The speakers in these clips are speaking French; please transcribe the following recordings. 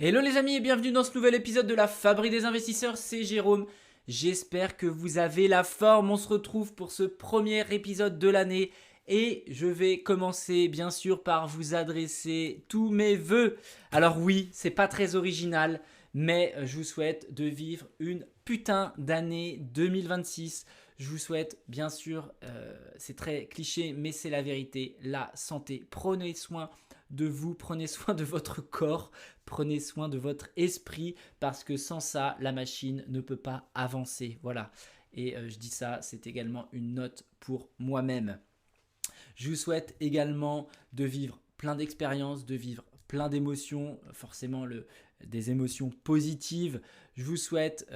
Hello les amis et bienvenue dans ce nouvel épisode de la Fabrique des investisseurs, c'est Jérôme. J'espère que vous avez la forme, on se retrouve pour ce premier épisode de l'année et je vais commencer bien sûr par vous adresser tous mes vœux. Alors oui, c'est pas très original, mais je vous souhaite de vivre une putain d'année 2026. Je vous souhaite bien sûr, c'est très cliché mais c'est la vérité, la santé. Prenez soin de vous, prenez soin de votre corps, prenez soin de votre esprit parce que sans ça, la machine ne peut pas avancer. Voilà. Et je dis ça, c'est également une note pour moi-même. Je vous souhaite également de vivre plein d'expériences, de vivre plein d'émotions, forcément des émotions positives. Je vous souhaite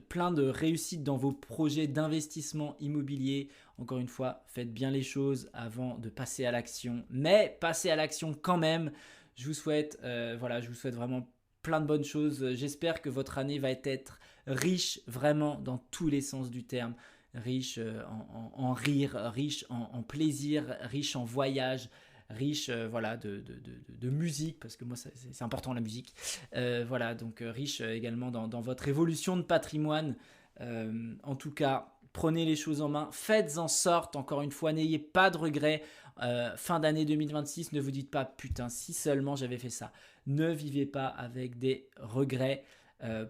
plein de réussite dans vos projets d'investissement immobilier. Encore une fois, faites bien les choses avant de passer à l'action, mais passez à l'action quand même. Je vous souhaite vraiment plein de bonnes choses. J'espère que votre année va être riche vraiment dans tous les sens du terme. Riche en rire, riche en plaisir, riche en voyage, riche de musique, parce que moi c'est important la musique. Donc riche également dans votre évolution de patrimoine. En tout cas, prenez les choses en main, faites en sorte, encore une fois, n'ayez pas de regrets. Fin d'année 2026, ne vous dites pas putain, si seulement j'avais fait ça. Ne vivez pas avec des regrets.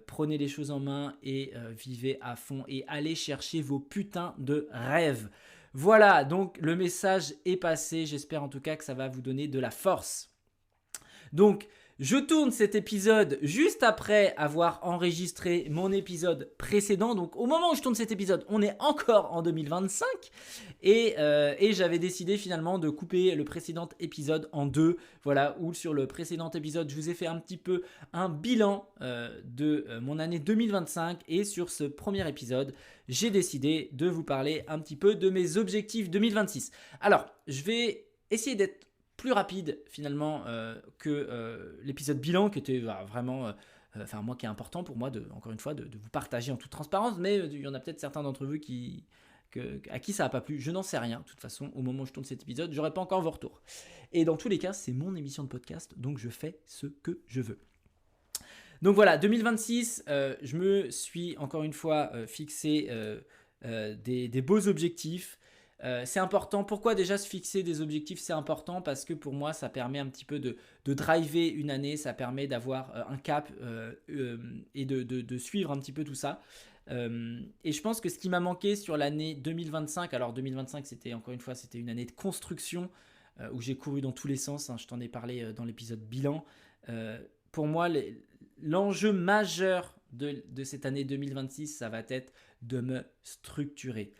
Prenez les choses en main et vivez à fond et allez chercher vos putains de rêves. Voilà, donc le message est passé. J'espère en tout cas que ça va vous donner de la force. Donc, je tourne cet épisode juste après avoir enregistré mon épisode précédent. Donc, au moment où je tourne cet épisode, on est encore en 2025. Et j'avais décidé finalement de couper le précédent épisode en deux. Voilà, où sur le précédent épisode, je vous ai fait un petit peu un bilan de mon année 2025. Et sur ce premier épisode, j'ai décidé de vous parler un petit peu de mes objectifs 2026. Alors, je vais essayer d'être plus rapide finalement que l'épisode bilan qui était vraiment moi qui est important pour moi encore une fois de vous partager en toute transparence, mais il y en a peut-être certains d'entre vous à qui ça n'a pas plu, je n'en sais rien. De toute façon, au moment où je tourne cet épisode, j'aurai pas encore vos retours. Et dans tous les cas, c'est mon émission de podcast, donc je fais ce que je veux. Donc voilà, 2026, je me suis encore une fois fixé des beaux objectifs. C'est important. Pourquoi déjà se fixer des objectifs? C'est important parce que pour moi, ça permet un petit peu de driver une année, ça permet d'avoir un cap et de suivre un petit peu tout ça. Et je pense que ce qui m'a manqué sur l'année 2025, alors 2025 c'était encore une fois c'était une année de construction où j'ai couru dans tous les sens, hein, je t'en ai parlé dans l'épisode bilan. Pour moi, l'enjeu majeur de cette année 2026, ça va être de me structurer.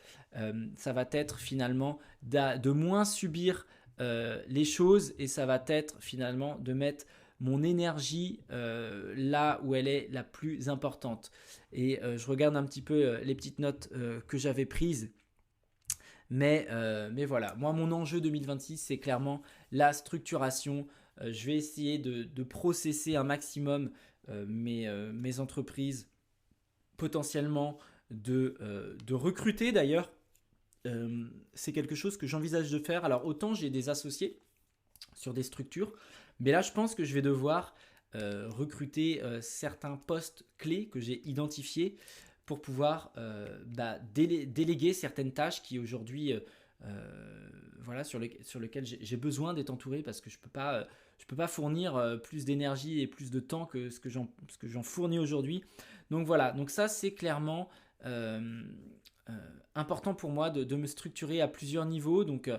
Ça va être finalement de moins subir les choses et ça va être finalement de mettre mon énergie là où elle est la plus importante. Et je regarde un petit peu les petites notes que j'avais prises. Mais voilà, moi mon enjeu 2026 c'est clairement la structuration. Je vais essayer de processer un maximum mes entreprises, potentiellement de recruter d'ailleurs. C'est quelque chose que j'envisage de faire. Alors autant j'ai des associés sur des structures, mais là je pense que je vais devoir recruter certains postes clés que j'ai identifiés pour pouvoir déléguer certaines tâches qui aujourd'hui sur lesquelles j'ai besoin d'être entouré parce que je peux pas fournir plus d'énergie et plus de temps que ce que j'en fournis aujourd'hui. Donc voilà, donc ça c'est clairement important pour moi de me structurer à plusieurs niveaux, donc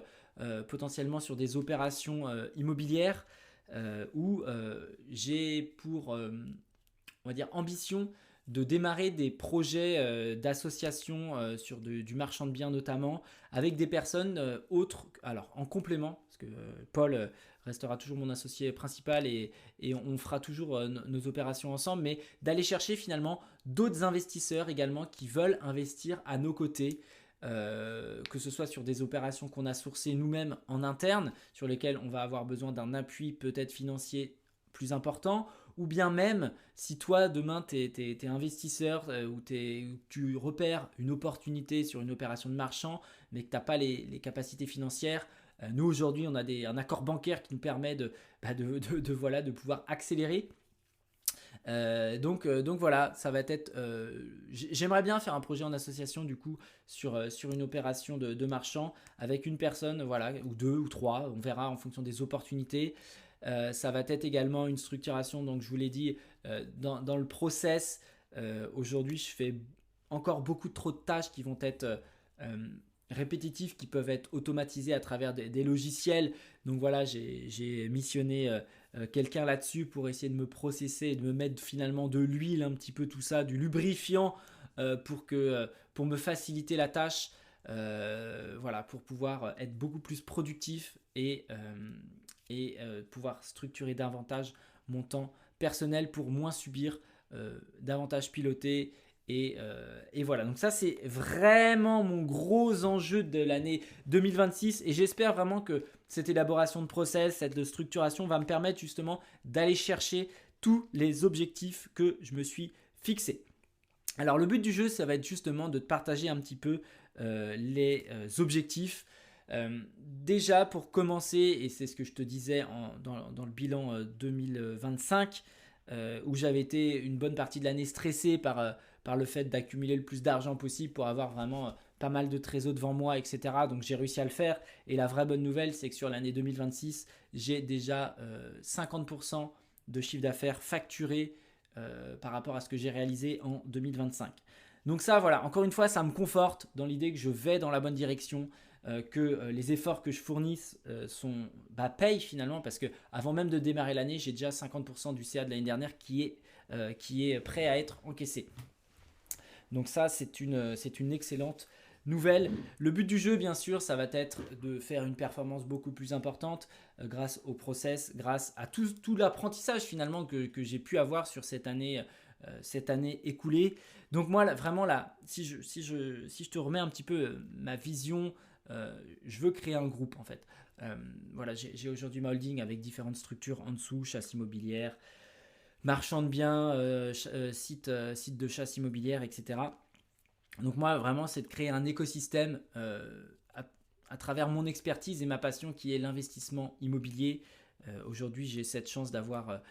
potentiellement sur des opérations immobilières où j'ai pour on va dire ambition de démarrer des projets d'association sur du marchand de biens notamment avec des personnes autres, alors en complément, parce que Paul restera toujours mon associé principal et on fera toujours nos opérations ensemble, mais d'aller chercher finalement d'autres investisseurs également qui veulent investir à nos côtés. Que ce soit sur des opérations qu'on a sourcées nous-mêmes en interne, sur lesquelles on va avoir besoin d'un appui peut-être financier plus important, ou bien même si toi demain tu es investisseur ou tu repères une opportunité sur une opération de marchand mais que tu n'as pas les capacités financières, Nous aujourd'hui on a un accord bancaire qui nous permet de pouvoir accélérer. Donc voilà, ça va être. J'aimerais bien faire un projet en association du coup sur une opération de marchand avec une personne, voilà, ou deux ou trois, on verra en fonction des opportunités. Ça va être également une structuration, donc je vous l'ai dit, dans le process. Aujourd'hui, je fais encore beaucoup trop de tâches qui vont être répétitives, qui peuvent être automatisées à travers des logiciels. Donc voilà, j'ai missionné quelqu'un là-dessus pour essayer de me processer et de me mettre finalement de l'huile, un petit peu tout ça, du lubrifiant pour me faciliter la tâche. Voilà, pour pouvoir être beaucoup plus productif et pouvoir structurer davantage mon temps personnel pour moins subir, davantage piloter. Et voilà, donc ça c'est vraiment mon gros enjeu de l'année 2026 et j'espère vraiment que cette élaboration de process, cette structuration va me permettre justement d'aller chercher tous les objectifs que je me suis fixés. Alors le but du jeu, ça va être justement de te partager un petit peu les objectifs. Déjà pour commencer, et c'est ce que je te disais dans le bilan 2025, où j'avais été une bonne partie de l'année stressé par le fait d'accumuler le plus d'argent possible pour avoir vraiment pas mal de trésors devant moi, etc. Donc j'ai réussi à le faire. Et la vraie bonne nouvelle, c'est que sur l'année 2026, j'ai déjà 50% de chiffre d'affaires facturé par rapport à ce que j'ai réalisé en 2025. Donc ça, voilà, encore une fois, ça me conforte dans l'idée que je vais dans la bonne direction, que les efforts que je fournisse payent finalement, parce que avant même de démarrer l'année, j'ai déjà 50% du CA de l'année dernière qui est prêt à être encaissé. Donc ça, c'est une excellente nouvelle. Le but du jeu, bien sûr, ça va être de faire une performance beaucoup plus importante grâce au process, grâce à tout l'apprentissage finalement que j'ai pu avoir sur cette année écoulée. Donc moi, là, vraiment, là, si je te remets un petit peu ma vision, je veux créer un groupe en fait. Voilà, j'ai aujourd'hui ma holding avec différentes structures en dessous, chasse immobilière, marchand de biens, site de chasse immobilière, etc. Donc moi, vraiment, c'est de créer un écosystème à travers mon expertise et ma passion qui est l'investissement immobilier. Aujourd'hui, j'ai cette chance d'avoir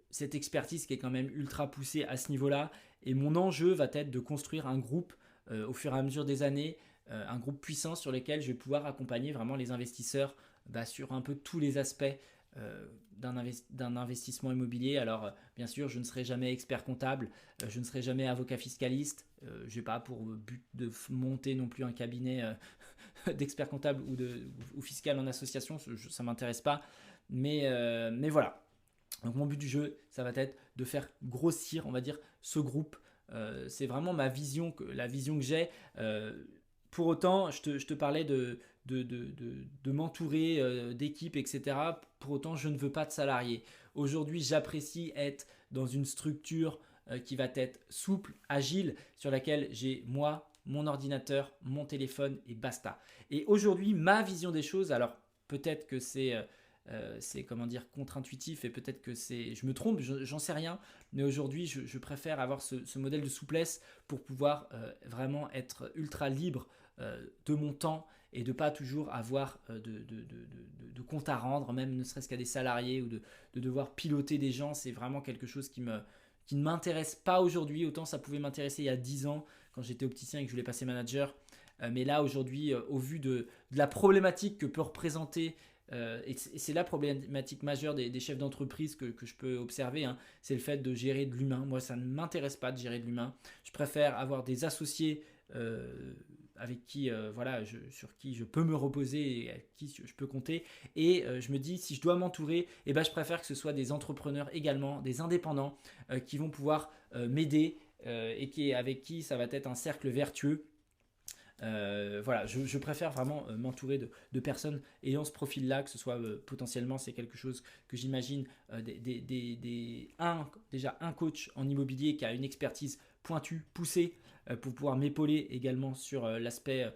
cette expertise qui est quand même ultra poussée à ce niveau-là. Et mon enjeu va être de construire un groupe au fur et à mesure des années, un groupe puissant sur lequel je vais pouvoir accompagner vraiment les investisseurs sur un peu tous les aspects d'un investissement immobilier. Alors bien sûr, je ne serai jamais expert comptable, je ne serai jamais avocat fiscaliste, je n'ai pas pour but de monter non plus un cabinet d'expert comptable ou fiscal en association, ça ne m'intéresse pas, mais voilà. Donc mon but du jeu, ça va être de faire grossir, on va dire, ce groupe. C'est vraiment la vision que j'ai. Pour autant, je te parlais de m'entourer d'équipes, etc. Pour autant, je ne veux pas de salariés. Aujourd'hui, j'apprécie être dans une structure qui va être souple, agile, sur laquelle j'ai moi, mon ordinateur, mon téléphone et basta. Et aujourd'hui, ma vision des choses, alors peut-être que c'est contre-intuitif et peut-être que je me trompe, j'en sais rien, mais aujourd'hui je préfère avoir ce modèle de souplesse pour pouvoir vraiment être ultra libre de mon temps et de pas toujours avoir de compte à rendre, même ne serait-ce qu'à des salariés ou de devoir piloter des gens. C'est vraiment quelque chose qui ne m'intéresse pas aujourd'hui. Autant ça pouvait m'intéresser il y a 10 ans quand j'étais opticien et que je voulais passer manager, mais là aujourd'hui au vu de la problématique que peut représenter et c'est la problématique majeure des chefs d'entreprise que je peux observer, hein, c'est le fait de gérer de l'humain. Moi, ça ne m'intéresse pas de gérer de l'humain. Je préfère avoir des associés avec qui, sur qui je peux me reposer et avec qui je peux compter. Et je me dis, si je dois m'entourer, je préfère que ce soit des entrepreneurs également, des indépendants qui vont pouvoir m'aider et avec qui ça va être un cercle vertueux. Voilà, je préfère vraiment m'entourer de personnes ayant ce profil-là, que ce soit potentiellement, c'est quelque chose que j'imagine, déjà un coach en immobilier qui a une expertise pointue, poussée, pour pouvoir m'épauler également sur l'aspect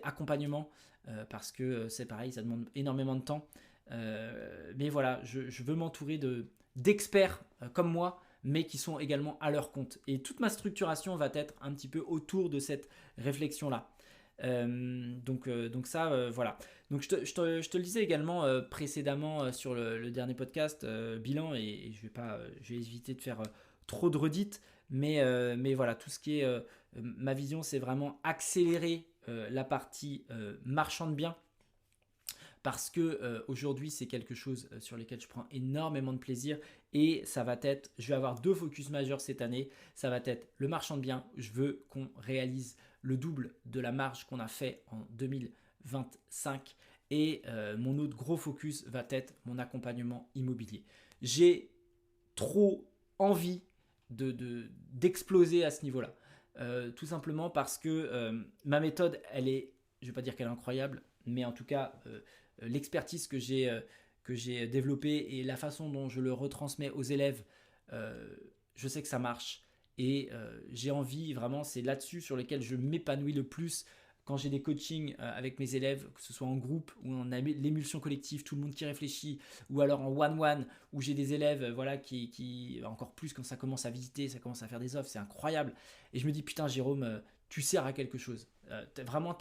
accompagnement, parce que c'est pareil, ça demande énormément de temps. Mais voilà, je veux m'entourer d'experts comme moi, mais qui sont également à leur compte. Et toute ma structuration va être un petit peu autour de cette réflexion-là. Donc ça, voilà. Donc je te le disais également précédemment sur le dernier podcast bilan, et je vais éviter de faire trop de redites, mais voilà, tout ce qui est ma vision, c'est vraiment accélérer la partie marchand de biens, parce que aujourd'hui c'est quelque chose sur lequel je prends énormément de plaisir, et ça va être, je vais avoir 2 focus majeurs cette année. Ça va être le marchand de biens, je veux qu'on réalise le double de la marge qu'on a fait en 2025, et mon autre gros focus va être mon accompagnement immobilier. J'ai trop envie d'exploser à ce niveau-là. Tout simplement parce que ma méthode, je ne vais pas dire qu'elle est incroyable, mais en tout cas, l'expertise que j'ai développée et la façon dont je le retransmets aux élèves, je sais que ça marche. Et j'ai envie, vraiment, c'est là-dessus sur lequel je m'épanouis le plus quand j'ai des coachings avec mes élèves, que ce soit en groupe ou en l'émulsion collective, tout le monde qui réfléchit, ou alors en one-one, où j'ai des élèves voilà, qui, encore plus quand ça commence à visiter, ça commence à faire des offres, c'est incroyable. Et je me dis, putain Jérôme, tu sers à quelque chose. Vraiment,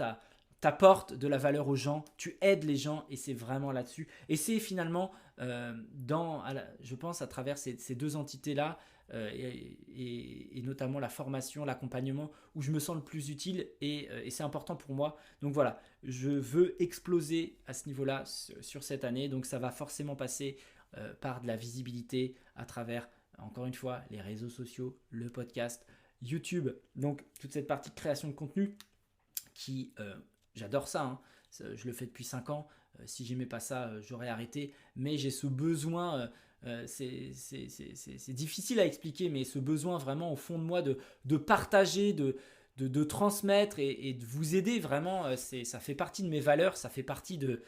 t'apportes de la valeur aux gens, tu aides les gens, et c'est vraiment là-dessus. Et c'est finalement, je pense, à travers ces 2 entités-là, et notamment la formation, l'accompagnement, où je me sens le plus utile, et c'est important pour moi. Donc voilà, je veux exploser à ce niveau-là sur cette année, donc ça va forcément passer par de la visibilité à travers, encore une fois, les réseaux sociaux, le podcast, YouTube, donc toute cette partie de création de contenu qui, j'adore ça, hein. Je le fais depuis 5 ans, si j'aimais pas ça, j'aurais arrêté, mais j'ai ce besoin, c'est difficile à expliquer, mais ce besoin vraiment au fond de moi de partager, de transmettre, et de vous aider vraiment, ça fait partie de mes valeurs, ça fait partie de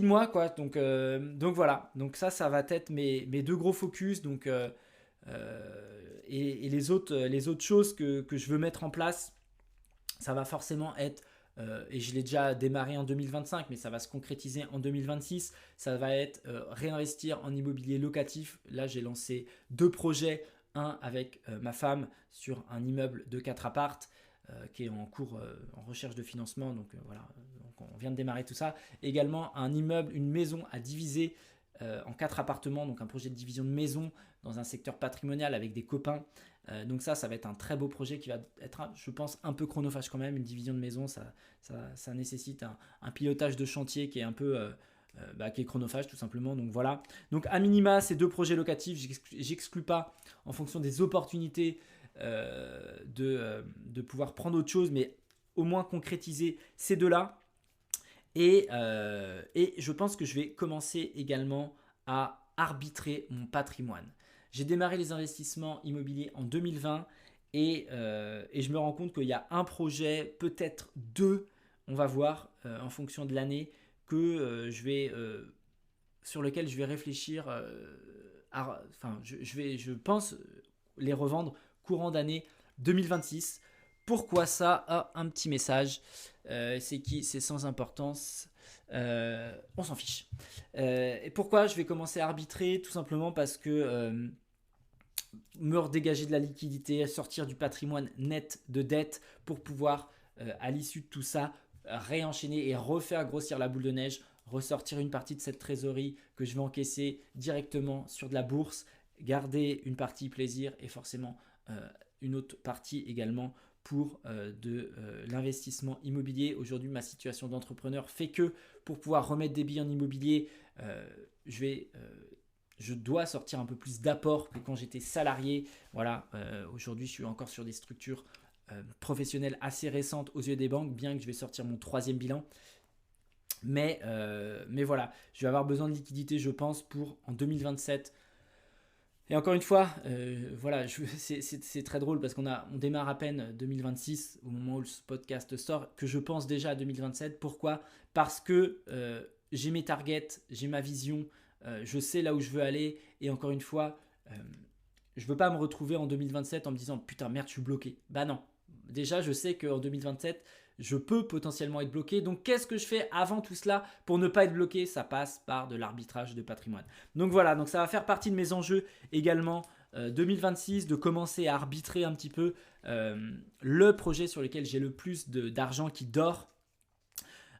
moi, quoi. Donc voilà, donc ça va être mes 2 gros focus, et les autres choses que je veux mettre en place, ça va forcément être, et je l'ai déjà démarré en 2025, mais ça va se concrétiser en 2026, ça va être réinvestir en immobilier locatif. Là, j'ai lancé 2 projets, un avec ma femme sur un immeuble de 4 appartes qui est en cours, en recherche de financement, donc voilà, donc on vient de démarrer tout ça. Également un immeuble, une maison à diviser en 4 appartements, donc un projet de division de maison dans un secteur patrimonial avec des copains. Donc ça va être un très beau projet qui va être, je pense, un peu chronophage quand même. Une division de maison, ça nécessite un pilotage de chantier qui est un peu qui est chronophage tout simplement. Donc voilà. Donc à minima, ces 2 projets locatifs, j'exclus pas, en fonction des opportunités, de pouvoir prendre autre chose, mais au moins concrétiser ces 2-là. Et je pense que je vais commencer également à arbitrer mon patrimoine. J'ai démarré les investissements immobiliers en 2020, et je me rends compte qu'il y a un projet, peut-être 2, on va voir en fonction de l'année, que sur lequel je vais réfléchir. Je pense les revendre courant d'année 2026. Pourquoi ça? Un petit message. C'est sans importance. On s'en fiche. Et pourquoi je vais commencer à arbitrer? Tout simplement parce que me redégager de la liquidité, sortir du patrimoine net de dette pour pouvoir, à l'issue de tout ça, réenchaîner et refaire grossir la boule de neige, ressortir une partie de cette trésorerie que je vais encaisser directement sur de la bourse, garder une partie plaisir et forcément une autre partie également pour de l'investissement immobilier. Aujourd'hui, ma situation d'entrepreneur fait que pour pouvoir remettre des billes en immobilier, je dois sortir un peu plus d'apport que quand j'étais salarié. Voilà, aujourd'hui, je suis encore sur des structures professionnelles assez récentes aux yeux des banques, bien que je vais sortir mon 3e bilan. Mais voilà, je vais avoir besoin de liquidité, je pense, pour en 2027. Et encore une fois, voilà, c'est très drôle parce on démarre à peine 2026 au moment où ce podcast sort, que je pense déjà à 2027. Pourquoi? Parce que j'ai mes targets, j'ai ma vision, je sais là où je veux aller. Et encore une fois, je ne veux pas me retrouver en 2027 en me disant putain merde, je suis bloqué. Bah non, déjà je sais qu'en 2027, je peux potentiellement être bloqué. Donc qu'est-ce que je fais avant tout cela pour ne pas être bloqué? Ça passe par de l'arbitrage de patrimoine. Donc voilà, donc ça va faire partie de mes enjeux également 2026, de commencer à arbitrer un petit peu le projet sur lequel j'ai le plus d'argent qui dort.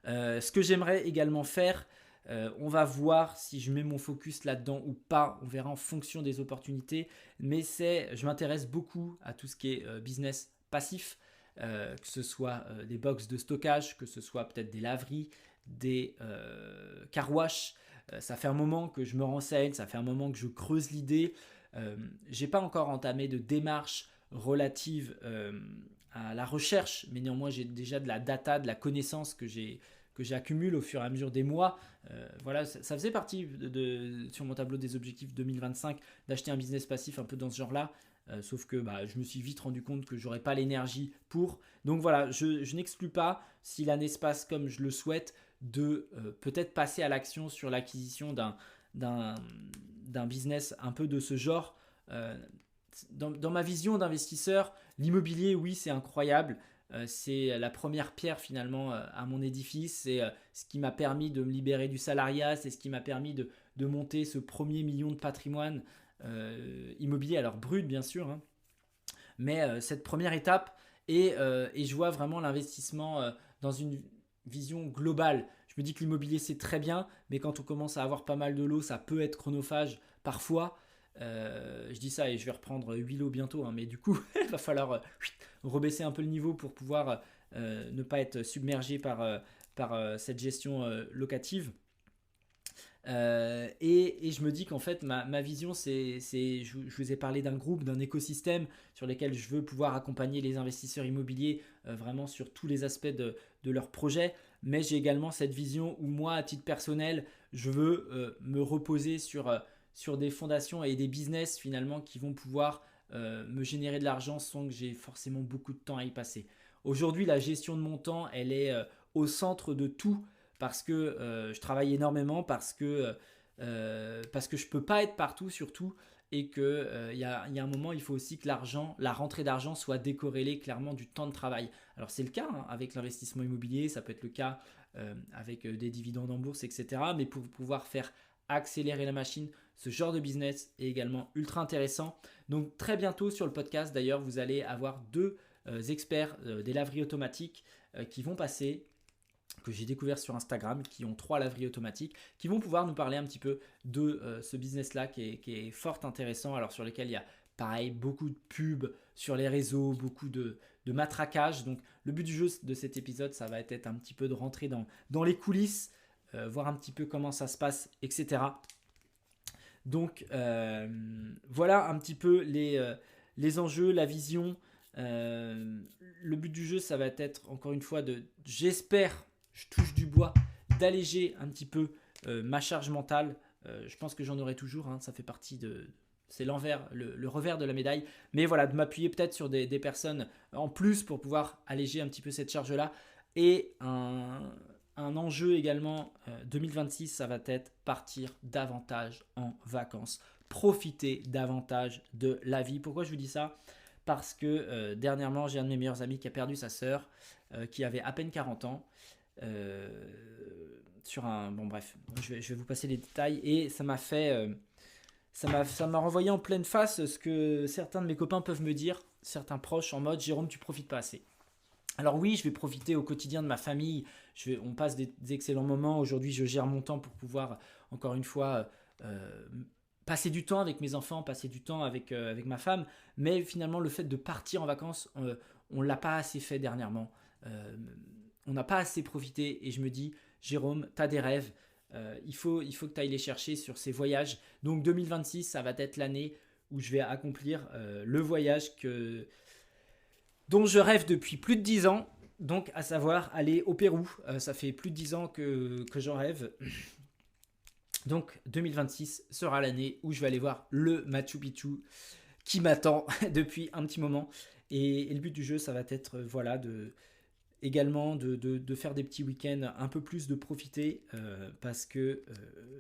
Ce que j'aimerais également faire, on va voir si je mets mon focus là-dedans ou pas. On verra en fonction des opportunités. Mais je m'intéresse beaucoup à tout ce qui est business passif, que ce soit des box de stockage, que ce soit peut-être des laveries, des car wash. Ça fait un moment que je me renseigne, ça fait un moment que je creuse l'idée. J'ai pas encore entamé de démarche relative à la recherche, mais néanmoins j'ai déjà de la data, de la connaissance que j'accumule au fur et à mesure des mois. Voilà, ça faisait partie sur mon tableau des objectifs 2025 d'acheter un business passif un peu dans ce genre-là. Sauf que je me suis vite rendu compte que j'aurais pas l'énergie pour. Donc voilà, je n'exclus pas, si l'année se passe comme je le souhaite, de peut-être passer à l'action sur l'acquisition d'un business un peu de ce genre. Dans ma vision d'investisseur, l'immobilier, oui, c'est incroyable. C'est la première pierre finalement à mon édifice. C'est ce qui m'a permis de me libérer du salariat. C'est ce qui m'a permis de monter ce premier million de patrimoine immobilier. Alors brut bien sûr, hein, mais cette première étape. Et je vois vraiment l'investissement dans une vision globale. Je me dis que l'immobilier c'est très bien, mais quand on commence à avoir pas mal de lots, ça peut être chronophage parfois. Je dis ça et je vais reprendre 8 lots bientôt, hein, mais du coup, il va falloir rebaisser un peu le niveau pour pouvoir ne pas être submergé par cette gestion locative. Et je me dis qu'en fait, ma vision, je vous ai parlé d'un groupe, d'un écosystème sur lequel je veux pouvoir accompagner les investisseurs immobiliers vraiment sur tous les aspects de leur projet. Mais j'ai également cette vision où moi, à titre personnel, je veux me reposer sur des fondations et des business finalement qui vont pouvoir me générer de l'argent sans que j'ai forcément beaucoup de temps à y passer. Aujourd'hui, la gestion de mon temps, elle est au centre de tout parce que je travaille énormément, parce que je peux pas être partout surtout et qu'il y a un moment, il faut aussi que la rentrée d'argent soit décorrélée clairement du temps de travail. Alors c'est le cas hein, avec l'investissement immobilier, ça peut être le cas avec des dividendes en bourse, etc. Mais pour pouvoir faire accélérer la machine, ce genre de business est également ultra intéressant. Donc très bientôt sur le podcast d'ailleurs, vous allez avoir deux experts des laveries automatiques qui vont passer, que j'ai découvert sur Instagram, qui ont 3 laveries automatiques, qui vont pouvoir nous parler un petit peu de ce business-là qui est fort intéressant, alors sur lequel il y a pareil beaucoup de pubs sur les réseaux, beaucoup de matraquage. Donc le but du jeu de cet épisode, ça va être un petit peu de rentrer dans les coulisses, voir un petit peu comment ça se passe, etc. Donc voilà un petit peu les enjeux, la vision. Le but du jeu, ça va être encore une fois j'espère, je touche du bois, d'alléger un petit peu ma charge mentale. Je pense que j'en aurai toujours, hein, ça fait partie c'est l'envers, le revers de la médaille. Mais voilà, de m'appuyer peut-être sur des personnes en plus pour pouvoir alléger un petit peu cette charge-là. Et un enjeu également 2026, ça va être partir davantage en vacances. Profiter davantage de la vie. Pourquoi je vous dis ça ? Parce que dernièrement, j'ai un de mes meilleurs amis qui a perdu sa sœur, qui avait à peine 40 ans. Bon bref, je vais vous passer les détails. Et ça m'a fait... ça m'a renvoyé en pleine face ce que certains de mes copains peuvent me dire, certains proches, en mode « Jérôme, tu profites pas assez ». Alors oui, je vais profiter au quotidien de ma famille, on passe des excellents moments. Aujourd'hui, je gère mon temps pour pouvoir, encore une fois, passer du temps avec mes enfants, passer du temps avec ma femme. Mais finalement, le fait de partir en vacances, on ne l'a pas assez fait dernièrement. On n'a pas assez profité et je me dis, Jérôme, tu as des rêves, il faut que tu ailles les chercher sur ces voyages. Donc 2026, ça va être l'année où je vais accomplir le voyage dont je rêve depuis plus de 10 ans, donc à savoir aller au Pérou. Ça fait plus de 10 ans que j'en rêve. Donc 2026 sera l'année où je vais aller voir le Machu Picchu qui m'attend depuis un petit moment. Et le but du jeu, ça va être voilà, également de faire des petits week-ends, un peu plus de profiter parce que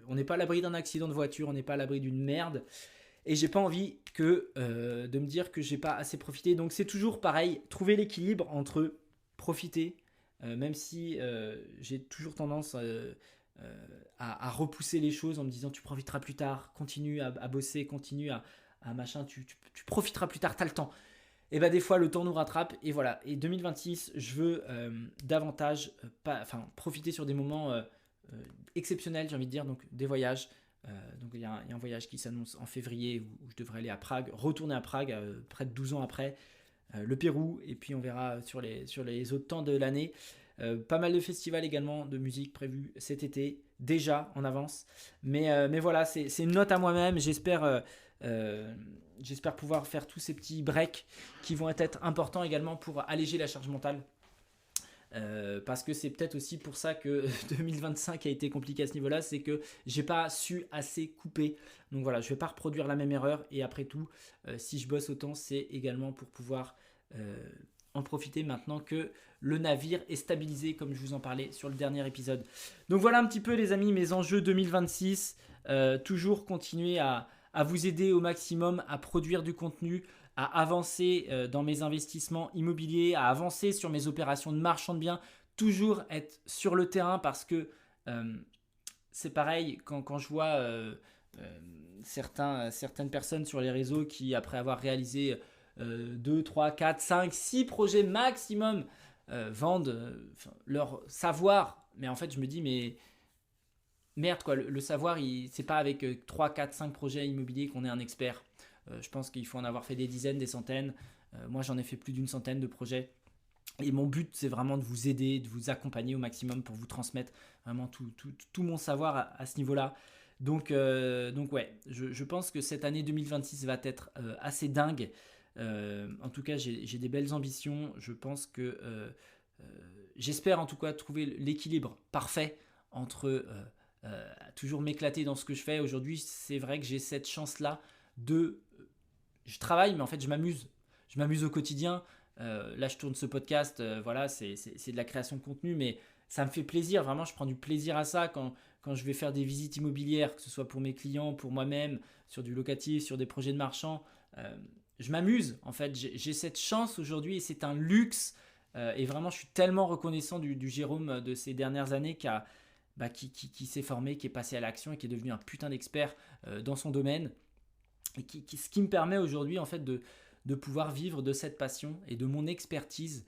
on n'est pas à l'abri d'un accident de voiture, on n'est pas à l'abri d'une merde. Et j'ai pas envie de me dire que j'ai pas assez profité. Donc c'est toujours pareil, trouver l'équilibre entre profiter, même si j'ai toujours tendance à repousser les choses en me disant tu profiteras plus tard, continue à bosser, continue à machin, tu profiteras plus tard, t'as le temps. et bah des fois le temps nous rattrape et voilà. Et 2026, je veux davantage profiter sur des moments exceptionnels, j'ai envie de dire, donc des voyages. Donc il y a un voyage qui s'annonce en février où je devrais aller à Prague, retourner à Prague près de 12 ans après, le Pérou, et puis on verra sur les autres temps de l'année. Pas mal de festivals également de musique prévus cet été, déjà en avance. Mais voilà, c'est une note à moi-même. J'espère pouvoir faire tous ces petits breaks qui vont être importants également pour alléger la charge mentale. Parce que c'est peut-être aussi pour ça que 2025 a été compliqué à ce niveau-là, c'est que j'ai pas su assez couper. Donc voilà, je vais pas reproduire la même erreur. Et après tout, si je bosse autant, c'est également pour pouvoir en profiter maintenant que le navire est stabilisé, comme je vous en parlais sur le dernier épisode. Donc voilà un petit peu les amis, mes enjeux 2026. Toujours continuer à vous aider au maximum à produire du contenu, à avancer dans mes investissements immobiliers, à avancer sur mes opérations de marchand de biens, toujours être sur le terrain parce que c'est pareil quand je vois certaines personnes sur les réseaux qui, après avoir réalisé 2, 3, 4, 5, 6 projets maximum, vendent leur savoir. Mais en fait, je me dis, mais merde, quoi, le savoir, c'est pas avec 3, 4, 5 projets immobiliers qu'on est un expert. Je pense qu'il faut en avoir fait des dizaines, des centaines. Moi, j'en ai fait plus d'une centaine de projets. Et mon but, c'est vraiment de vous aider, de vous accompagner au maximum pour vous transmettre vraiment tout mon savoir à ce niveau-là. Donc ouais, je pense que cette année 2026 va être assez dingue. En tout cas, j'ai des belles ambitions. Je pense que j'espère en tout cas trouver l'équilibre parfait entre toujours m'éclater dans ce que je fais. Aujourd'hui, c'est vrai que j'ai cette chance-là de... Je travaille, mais en fait, je m'amuse. Je m'amuse au quotidien. Là, je tourne ce podcast. Voilà, c'est de la création de contenu, mais ça me fait plaisir. Vraiment, je prends du plaisir à ça quand je vais faire des visites immobilières, que ce soit pour mes clients, pour moi-même, sur du locatif, sur des projets de marchand. Je m'amuse. En fait, j'ai cette chance aujourd'hui et c'est un luxe. Et vraiment, je suis tellement reconnaissant du Jérôme de ces dernières années qui s'est formé, qui est passé à l'action et qui est devenu un putain d'expert dans son domaine. Et ce qui me permet aujourd'hui en fait de pouvoir vivre de cette passion et de mon expertise.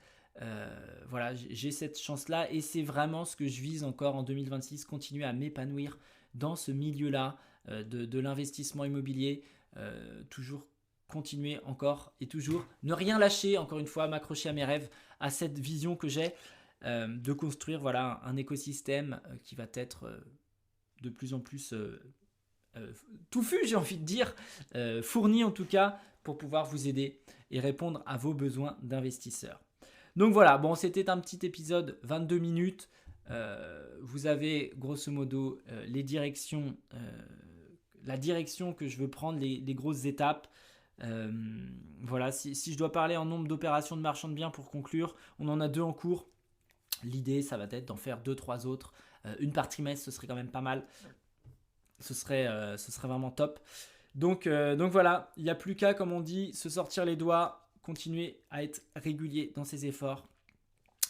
Voilà, j'ai cette chance-là et c'est vraiment ce que je vise encore en 2026, continuer à m'épanouir dans ce milieu-là de l'investissement immobilier, toujours continuer encore et toujours ne rien lâcher, encore une fois, m'accrocher à mes rêves, à cette vision que j'ai de construire voilà, un écosystème qui va être de plus en plus touffu, j'ai envie de dire, fourni en tout cas, pour pouvoir vous aider et répondre à vos besoins d'investisseurs. Donc voilà, bon, c'était un petit épisode 22 minutes. Vous avez grosso modo les directions, la direction que je veux prendre, les grosses étapes. Voilà, si je dois parler en nombre d'opérations de marchand de biens pour conclure, on en a 2 en cours. L'idée, ça va être d'en faire 2-3 autres. Une par trimestre, ce serait quand même pas mal. Ce serait vraiment top. Donc voilà, il n'y a plus qu'à, comme on dit, se sortir les doigts, continuer à être régulier dans ses efforts.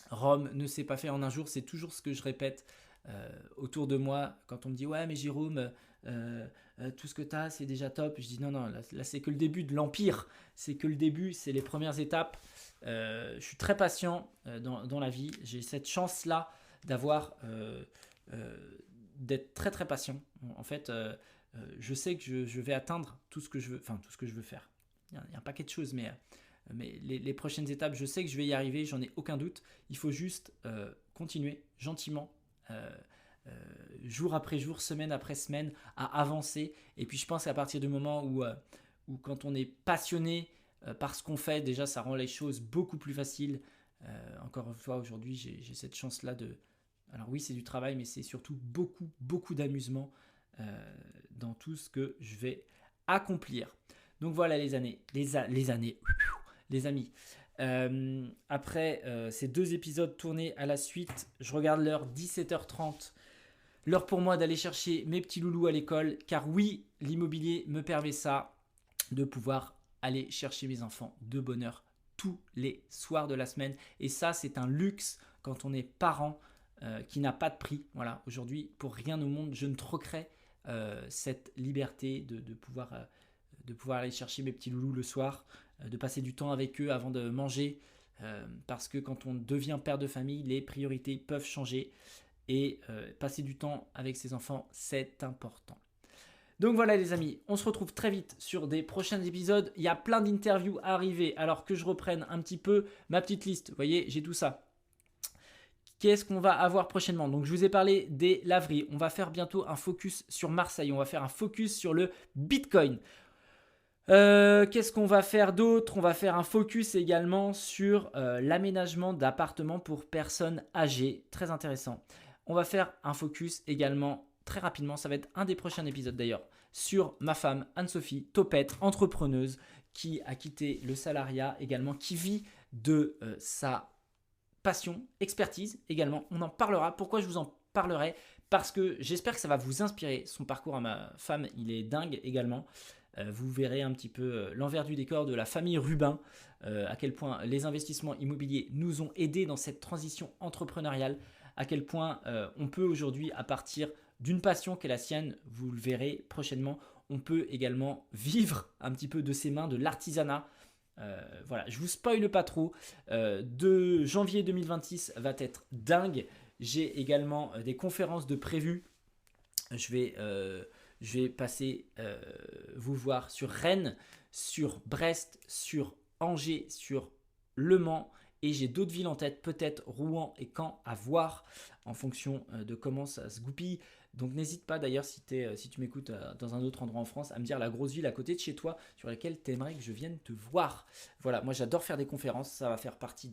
Rome ne s'est pas fait en un jour, c'est toujours ce que je répète autour de moi. Quand on me dit « Ouais, mais Jérôme, tout ce que tu as, c'est déjà top », je dis « Non, là c'est que le début de l'empire. C'est que le début, c'est les premières étapes. Je suis très patient dans la vie. J'ai cette chance-là d'avoir... d'être très très patient. En fait, je sais que je vais atteindre tout ce que je veux faire. Il y a un paquet de choses, mais les prochaines étapes, je sais que je vais y arriver, j'en ai aucun doute. Il faut juste continuer gentiment, jour après jour, semaine après semaine, à avancer. Et puis je pense qu'à partir du moment où quand on est passionné par ce qu'on fait, déjà ça rend les choses beaucoup plus faciles. Encore une fois, aujourd'hui, j'ai cette chance-là de... Alors oui, c'est du travail, mais c'est surtout beaucoup, beaucoup d'amusement dans tout ce que je vais accomplir. Donc voilà les amis. Après ces 2 épisodes tournés à la suite, je regarde l'heure 17h30. L'heure pour moi d'aller chercher mes petits loulous à l'école, car oui, l'immobilier me permet ça, de pouvoir aller chercher mes enfants de bonne heure tous les soirs de la semaine. Et ça, c'est un luxe quand on est parent qui n'a pas de prix. Voilà, aujourd'hui, pour rien au monde, je ne troquerai cette liberté de pouvoir de pouvoir aller chercher mes petits loulous le soir, de passer du temps avec eux avant de manger, parce que quand on devient père de famille, les priorités peuvent changer et passer du temps avec ses enfants, c'est important. Donc voilà les amis, on se retrouve très vite sur des prochains épisodes. Il y a plein d'interviews à arriver, alors que je reprenne un petit peu ma petite liste. Vous voyez, j'ai tout ça. Qu'est-ce qu'on va avoir prochainement? Donc je vous ai parlé des laveries. On va faire bientôt un focus sur Marseille. On va faire un focus sur le Bitcoin. Qu'est-ce qu'on va faire d'autre? On va faire un focus également sur l'aménagement d'appartements pour personnes âgées. Très intéressant. On va faire un focus également très rapidement. Ça va être un des prochains épisodes d'ailleurs. Sur ma femme Anne-Sophie Topette, entrepreneuse qui a quitté le salariat également, qui vit de sa passion, expertise également. On en parlera. Pourquoi je vous en parlerai? Parce que j'espère que ça va vous inspirer. Son parcours à ma femme, il est dingue également. Vous verrez un petit peu l'envers du décor de la famille Rubin, à quel point les investissements immobiliers nous ont aidés dans cette transition entrepreneuriale, à quel point on peut aujourd'hui, à partir d'une passion qui est la sienne, vous le verrez prochainement, on peut également vivre un petit peu de ses mains, de l'artisanat. Voilà, je vous spoile pas trop. De janvier 2026 va être dingue. J'ai également des conférences de prévues. Je vais passer vous voir sur Rennes, sur Brest, sur Angers, sur Le Mans. Et j'ai d'autres villes en tête, peut-être Rouen et Caen à voir en fonction de comment ça se goupille. Donc n'hésite pas d'ailleurs si tu m'écoutes dans un autre endroit en France à me dire la grosse ville à côté de chez toi sur laquelle tu aimerais que je vienne te voir. Voilà, moi j'adore faire des conférences, ça va faire partie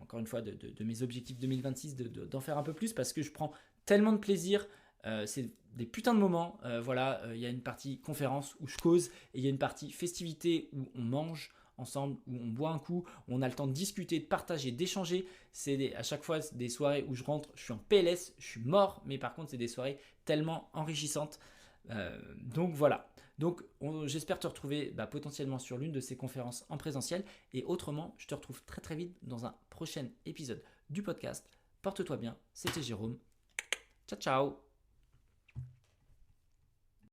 encore une fois de mes objectifs 2026 d'en faire un peu plus parce que je prends tellement de plaisir. C'est des putains de moments. Voilà, il y a une partie conférence où je cause et il y a une partie festivité où on mange ensemble, où on boit un coup, où on a le temps de discuter, de partager, d'échanger. C'est à chaque fois des soirées où je rentre, je suis en PLS, je suis mort, mais par contre c'est des soirées tellement enrichissantes. Donc voilà. Donc j'espère te retrouver potentiellement sur l'une de ces conférences en présentiel et autrement, je te retrouve très très vite dans un prochain épisode du podcast. Porte-toi bien, c'était Jérôme. Ciao ciao.